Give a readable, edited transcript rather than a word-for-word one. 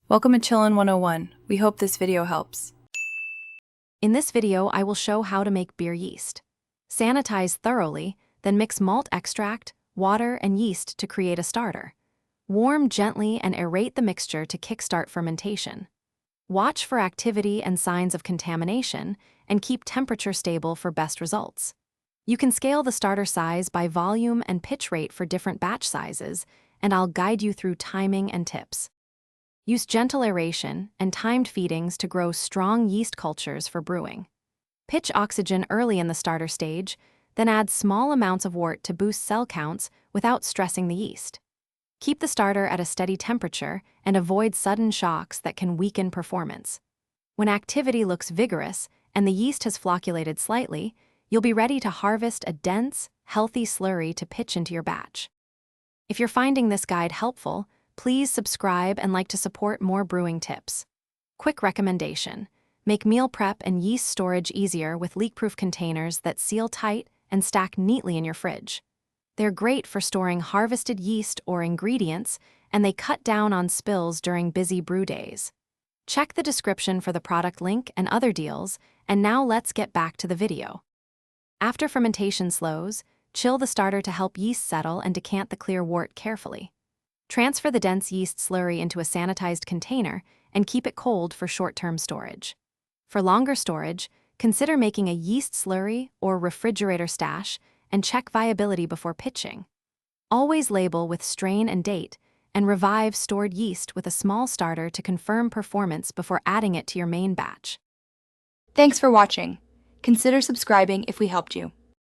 Welcome to Chillin' 101. We hope this video helps. In this video, I will show how to make beer yeast. Sanitize thoroughly, then mix malt extract, water, and yeast to create a starter. Warm gently and aerate the mixture to kickstart fermentation. Watch for activity and signs of contamination, and keep temperature stable for best results. You can scale the starter size by volume and pitch rate for different batch sizes, and I'll guide you through timing and tips. Use gentle aeration and timed feedings to grow strong yeast cultures for brewing. Pitch oxygen early in the starter stage, then add small amounts of wort to boost cell counts without stressing the yeast. Keep the starter at a steady temperature and avoid sudden shocks that can weaken performance. When activity looks vigorous and the yeast has flocculated slightly, you'll be ready to harvest a dense, healthy slurry to pitch into your batch. If you're finding this guide helpful, please subscribe and like to support more brewing tips. Quick recommendation: make meal prep and yeast storage easier with leak-proof containers that seal tight and stack neatly in your fridge. They're great for storing harvested yeast or ingredients, and they cut down on spills during busy brew days. Check the description for the product link and other deals, and now let's get back to the video. After fermentation slows, chill the starter to help yeast settle and decant the clear wort carefully. Transfer the dense yeast slurry into a sanitized container and keep it cold for short-term storage. For longer storage, consider making a yeast slurry or refrigerator stash and check viability before pitching. Always label with strain and date, and revive stored yeast with a small starter to confirm performance before adding it to your main batch. Thanks for watching. Consider subscribing if we helped you.